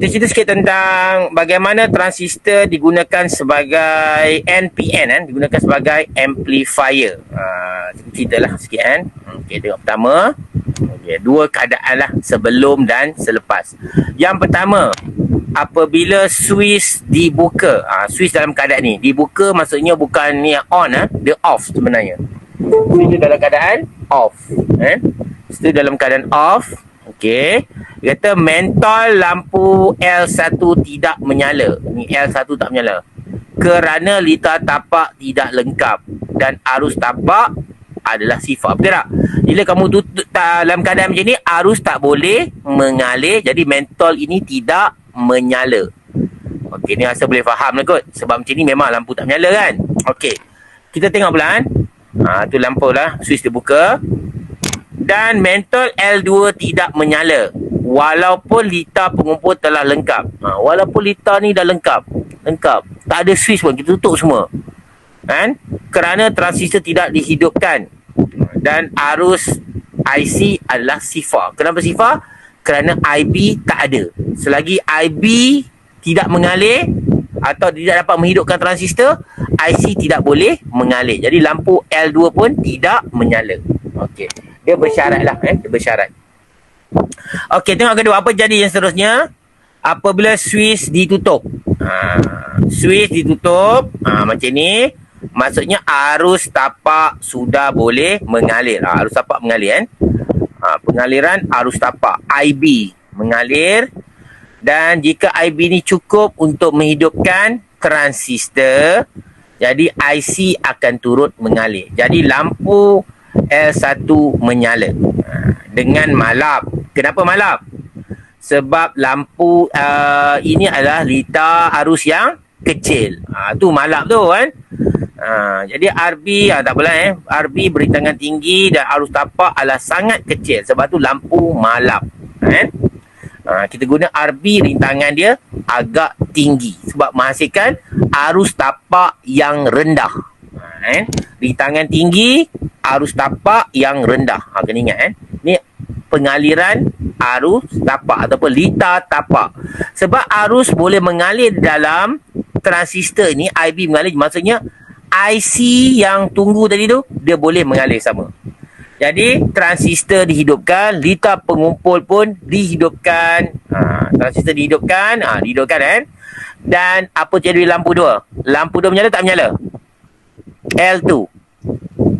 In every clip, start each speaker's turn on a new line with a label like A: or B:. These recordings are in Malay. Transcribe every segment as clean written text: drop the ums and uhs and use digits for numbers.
A: Kita cerita sikit tentang bagaimana transistor digunakan sebagai NPN kan, digunakan sebagai amplifier. Cerita lah sikit kan. Okey, tengok pertama. Okey, dua keadaan lah sebelum dan selepas. Yang pertama, apabila switch dibuka. Switch dalam keadaan ni dibuka maksudnya bukan ni on, dia off sebenarnya. Switch dalam keadaan off. Switch dalam keadaan off. Okey. Dia kata mentol lampu L1 tidak menyala. Ni L1 tak menyala. Kerana litar tapak tidak lengkap dan arus tapak adalah sifar. Betul tak? Bila kamu tutup dalam keadaan macam ni, arus tak boleh mengalir. Jadi mentol ini tidak menyala. Okey, ni rasa boleh faham lah kot. Sebab macam ni memang lampu tak menyala kan? Okey. Kita tengok pelan. Tu lampu lah. Switch terbuka. Dan mentol L2 tidak menyala. Walaupun litar pengumpul telah lengkap. Walaupun litar ni dah lengkap. Tak ada switch pun. Kita tutup semua. Kan? Kerana transistor tidak dihidupkan. Dan arus IC adalah sifar. Kenapa sifar? Kerana IB tak ada. Selagi IB tidak mengalir atau tidak dapat menghidupkan transistor, IC tidak boleh mengalir. Jadi lampu L2 pun tidak menyala. Okey. Dia bersyarat lah. Dia bersyarat. Okey, tengok kedua. Apa jadi yang seterusnya? Apabila switch ditutup. Switch ditutup. Macam ni. Maksudnya arus tapak sudah boleh mengalir. Arus tapak mengalir kan. Pengaliran arus tapak. IB mengalir. Dan jika IB ni cukup untuk menghidupkan transistor, jadi IC akan turut mengalir. Jadi lampu L1 menyala. Dengan malap. Kenapa malap? Sebab lampu ini adalah litar arus yang kecil. Tu malap tu kan. Jadi RB tak apalah RB berintangan tinggi dan arus tapak adalah sangat kecil. Sebab tu lampu malap. Kita guna RB, rintangan dia agak tinggi sebab menghasilkan arus tapak yang rendah. Rintangan tinggi, arus tapak yang rendah. Kena ingat ni pengaliran arus tapak ataupun litar tapak. Sebab arus boleh mengalir dalam transistor ni, IB mengalir, maksudnya IC yang tunggu tadi tu dia boleh mengalir sama. Jadi transistor dihidupkan, litar pengumpul pun dihidupkan. Transistor dihidupkan, dihidupkan kan. Dan apa jadi lampu 2? Lampu 2 menyala tak menyala? L2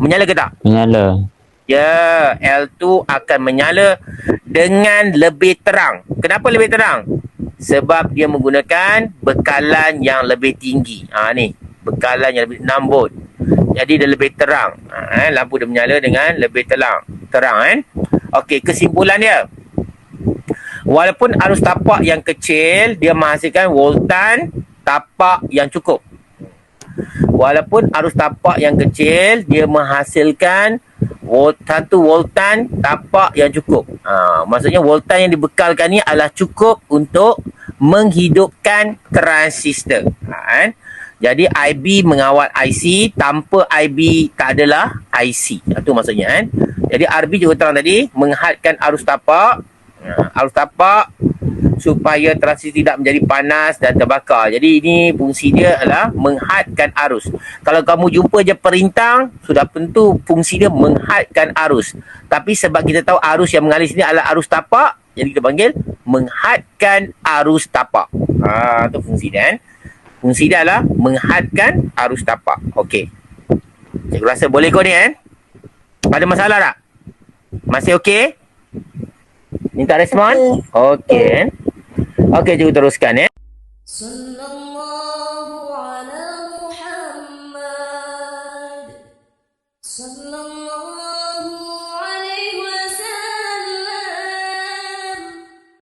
A: menyala ke tak?
B: Menyala.
A: Ya, L2 akan menyala dengan lebih terang. Kenapa lebih terang? Sebab dia menggunakan bekalan yang lebih tinggi. Ni, bekalan yang lebih 6 volt. Jadi dia lebih terang. Lampu dia menyala dengan lebih terang kan. Okey, kesimpulan dia. Walaupun arus tapak yang kecil, dia menghasilkan voltan tapak yang cukup. Walaupun arus tapak yang kecil, dia menghasilkan satu voltan tapak yang cukup. Maksudnya voltan yang dibekalkan ni adalah cukup untuk menghidupkan transistor. Jadi IB mengawal IC, tanpa IB tak adalah IC. Itu maksudnya kan. Jadi RB juga terang tadi, menghadkan arus tapak. Arus tapak supaya transistor tidak menjadi panas dan terbakar. Jadi ini fungsi dia adalah menghadkan arus. Kalau kamu jumpa je perintang, sudah tentu fungsi dia menghadkan arus. Tapi sebab kita tahu arus yang mengalir sini adalah arus tapak, jadi kita panggil menghadkan arus tapak. Itu fungsi dia kan. Fungsi dia adalah menghadkan arus tapak. Okey. Cikgu rasa boleh kau ni kan? Ada masalah tak? Masih okey? Minta respon? Okey. Okey, cikgu teruskan
C: Sallallahu ala Muhammad. Sallallahu